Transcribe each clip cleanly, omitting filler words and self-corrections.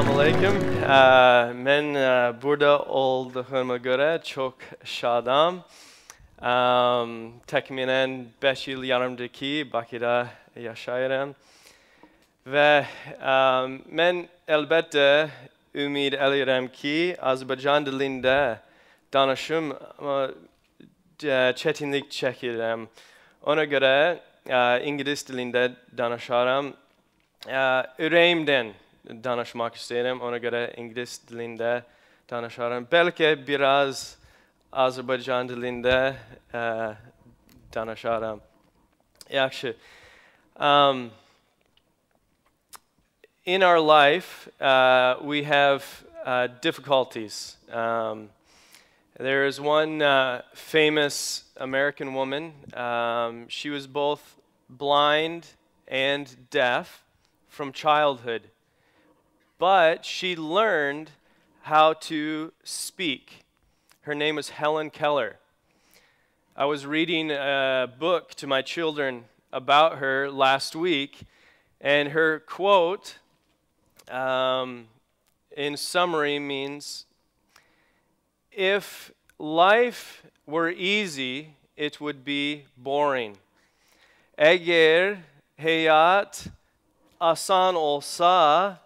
Selamünaleyküm. Ben burada olduğuma göre çok şadam. Tekminen 5 yıl yarımdaki Bakü'de yaşıyorum. Ve ben elbette ümit ederim ki Azerbaycan dilinde danışım çetinlik çekerim. Ona göre İngiliz dilinde danışarım. Yüreğimden danışmak isterim. Ona göre İngiliz dilinde danışarım. Belki biraz Azerbaycan dilinde danışarım. Yaxşı. In our life, we have difficulties. There is one famous American woman. She was both blind and deaf from childhood, but she learned how to speak. Her name was Helen Keller. I was reading a book to my children about her last week, and her quote in summary means, if life were easy, it would be boring. Eğer hayat asan olsa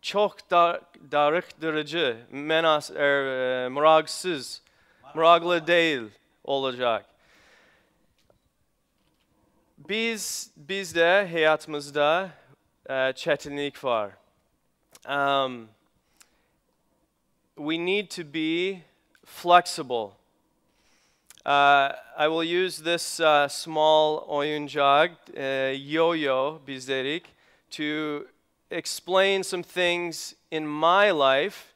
çok darıktırıcı, muraglı değil olacak. Bizde hayatımızda çetinlik var. We need to be flexible. I will use this small oyuncak, yo-yo bizderik, to explain some things in my life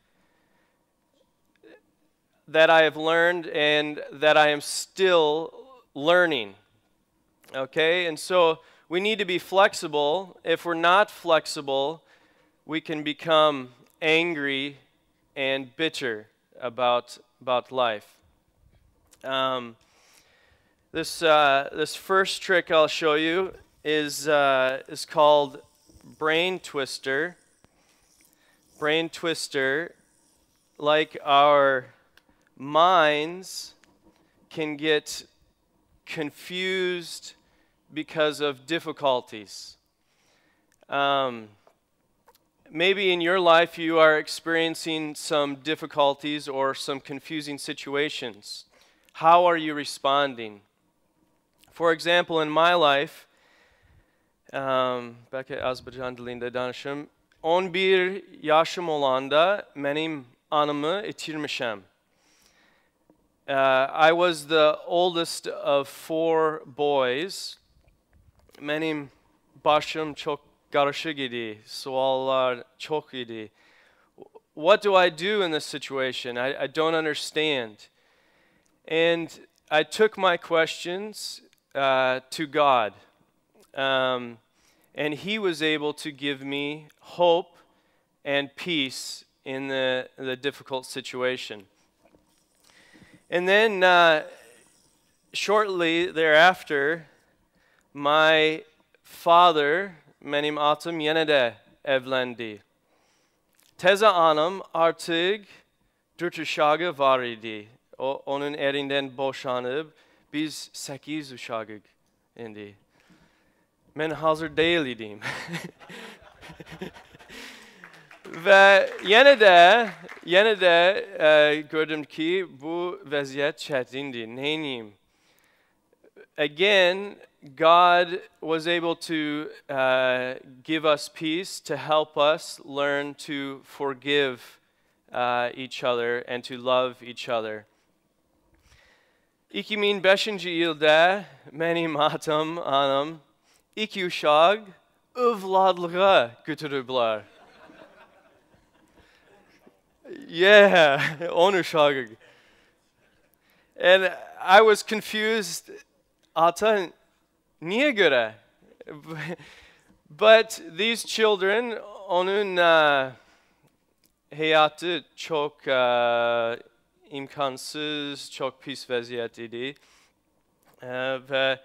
that I have learned and that I am still learning. Okay, and so we need to be flexible. If we're not flexible, we can become angry and bitter about life. This first trick I'll show you is called brain twister. Brain twister, like our minds can get confused because of difficulties. Maybe in your life you are experiencing some difficulties or some confusing situations. How are you responding? For example, in my life, belki Azerbaycan dilinde danışım, 11 yaşım olanda benim anımı yitirmişim. I was the oldest of 4 boys. Benim başım çok karışık idi. Suallar çok idi. What do I do in this situation? I don't understand. And I took my questions to God. And He was able to give me hope and peace in the difficult situation. And then shortly thereafter, my father, benim atım yine de evlendi. Teyze hanım artık 4 uşağı var idi. Onun erinden boşanıp biz 8 uşağı indi. Ben hazır değildim. Ve yine de gördüm ki bu vaziyet çetindi. Neyim? Again, God was able to give us peace, to help us learn to forgive each other and to love each other. 2005 yılda benim atım hanım 2 uşak evladlığa götürübler. Yeah, 10 uşak. And I was confused. Ata niye göre? But these children, onun hayatı çok imkansız, çok pis vaziyetteydi. Ve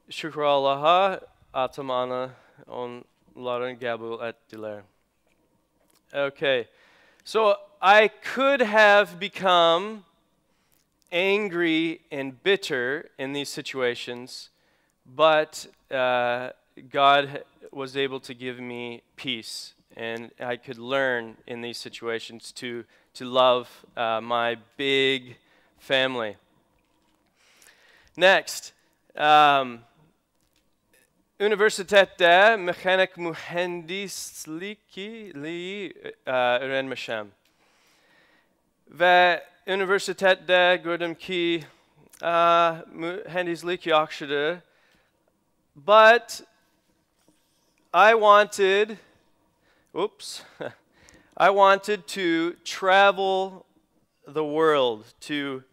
şükür Allah'a atım ana onların kabul ettiler. Okay. So I could have become angry and bitter in these situations, but God was able to give me peace, and I could learn in these situations to love my big family. Next, üniversitede mekanik mühendisliği öğrenmişim. Ve üniversitede gördüm ki mühendislik yakışır. But I wanted to travel the world, to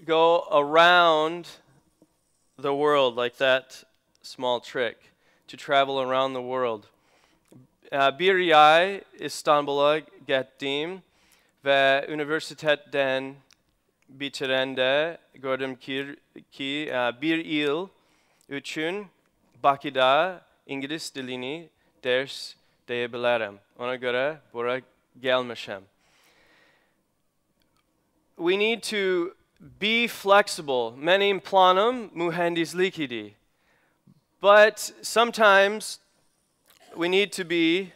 go around the world, like that small trick, to travel around the world. Bir ay İstanbul'a gittim ve üniversiteden bitirende gördüm ki bir yıl için Bakü'de İngiliz dilini ders diyebilirim. Ona göre buraya gelmişim. We need to be flexible. Benim planım mühendislik idi. But sometimes we need to be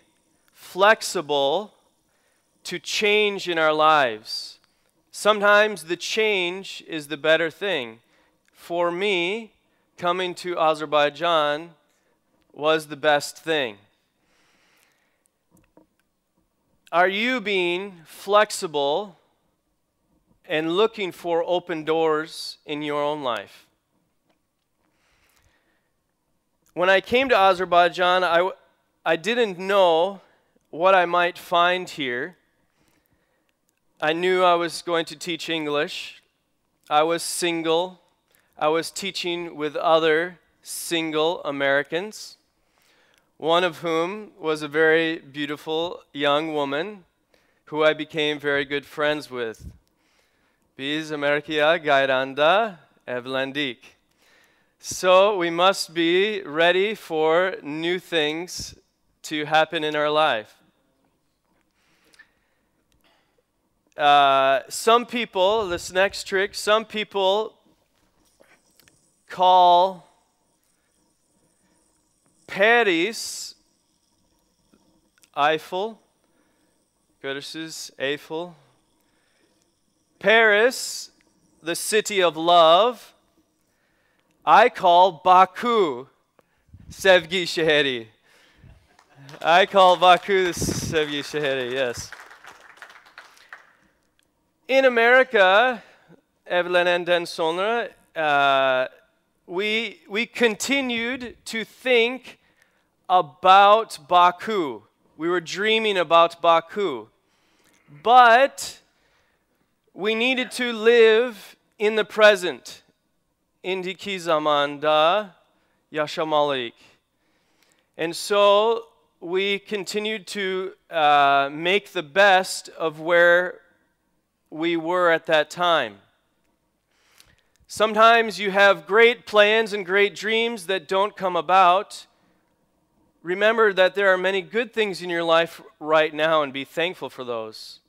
flexible to change in our lives. Sometimes the change is the better thing. For me, coming to Azerbaijan was the best thing. Are you being flexible and looking for open doors in your own life? When I came to Azerbaijan, I didn't know what I might find here. I knew I was going to teach English. I was single. I was teaching with other single Americans, one of whom was a very beautiful young woman who I became very good friends with. Biz Amerika'ya gayranda evlendik. So we must be ready for new things to happen in our life. Some people, this next trick, some people call Paris Eiffel. Görüşürüz Eiffel. Paris, the city of love. I call Baku Sevgi Şehri. I call Baku Sevgi Şehri, yes. In America, evlenenden sonra, we continued to think about Baku. We were dreaming about Baku. But we needed to live in the present. İndiki zamanda yaşamalıyız. And so we continued to make the best of where we were at that time. Sometimes you have great plans and great dreams that don't come about. Remember that there are many good things in your life right now and be thankful for those.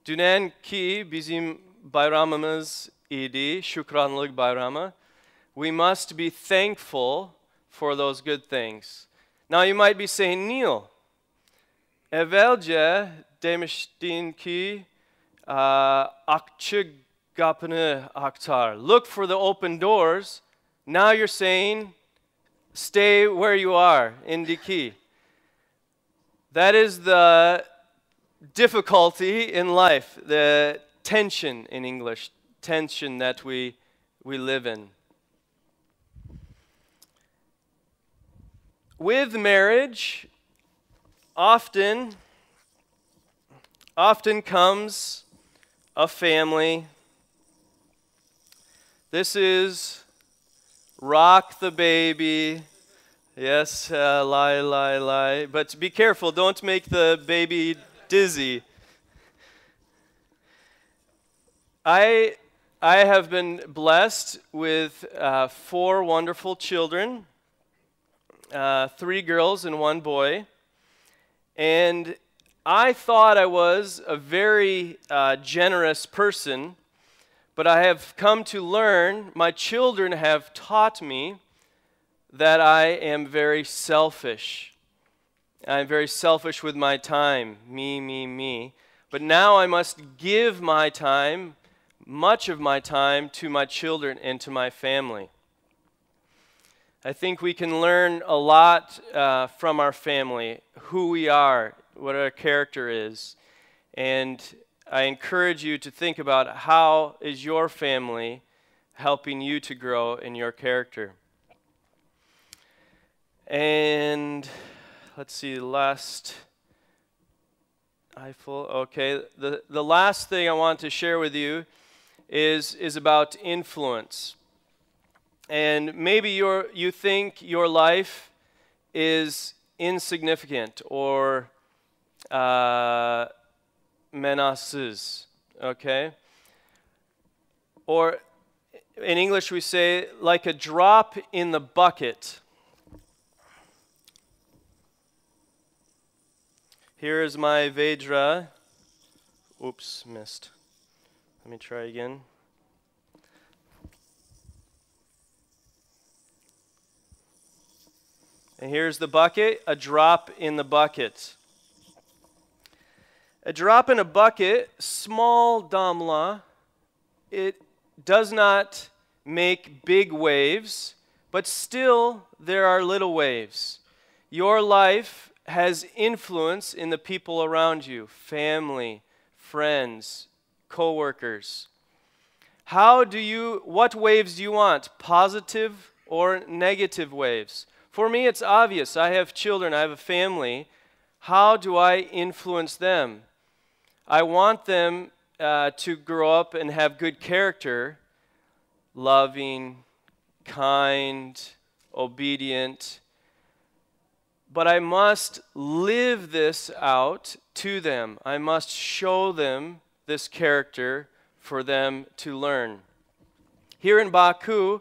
Dünenki bizim bayramımız idi, şükranlık bayramı. We must be thankful for those good things. Now you might be saying, Neal, evvelce demiştin ki açık kapını aktar. Look for the open doors. Now you're saying, stay where you are, indiki. That is the difficulty in life, the tension in English, tension that we live in. With marriage, often comes a family. This is rock the baby. Yes, lie. But be careful, don't make the baby dizzy. I have been blessed with 4 wonderful children, 3 girls and 1 boy. And I thought I was a very generous person, but I have come to learn, my children have taught me that I am very selfish. I'm very selfish with my time, me, me, me. But now I must give my time, much of my time, to my children and to my family. I think we can learn a lot from our family, who we are, what our character is. And I encourage you to think about how is your family helping you to grow in your character. And let's see, the last okay, the last thing I want to share with you is about influence. And maybe you think your life is insignificant or menasız, okay? Or in English we say like a drop in the bucket. Here is my Vedra. Oops, missed. Let me try again. And here's the bucket, a drop in the bucket. A drop in a bucket, small damla, it does not make big waves, but still there are little waves. Your life has influence in the people around you, family, friends, co-workers. What waves do you want? Positive or negative waves? For me, it's obvious. I have children, I have a family. How do I influence them? I want them to grow up and have good character, loving, kind, obedient. But I must live this out to them. I must show them this character for them to learn. Here in Baku,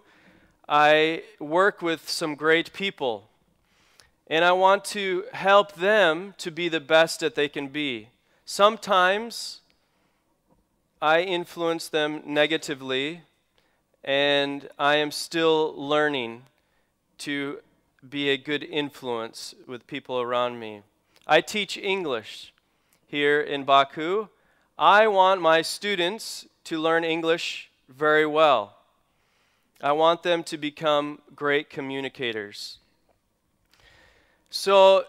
I work with some great people, and I want to help them to be the best that they can be. Sometimes I influence them negatively, and I am still learning to be a good influence with people around me. I teach English here in Baku. I want my students to learn English very well. I want them to become great communicators. So,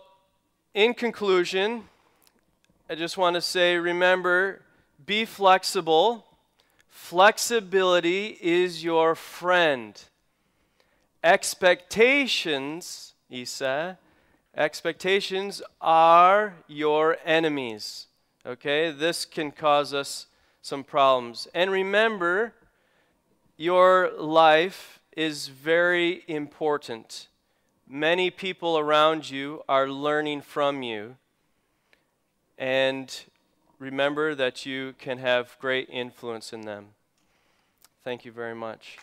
in conclusion, I just want to say, remember, be flexible. Flexibility is your friend. Expectations, Isa, expectations are your enemies. Okay, this can cause us some problems. And remember, your life is very important. Many people around you are learning from you. And remember that you can have great influence in them. Thank you very much.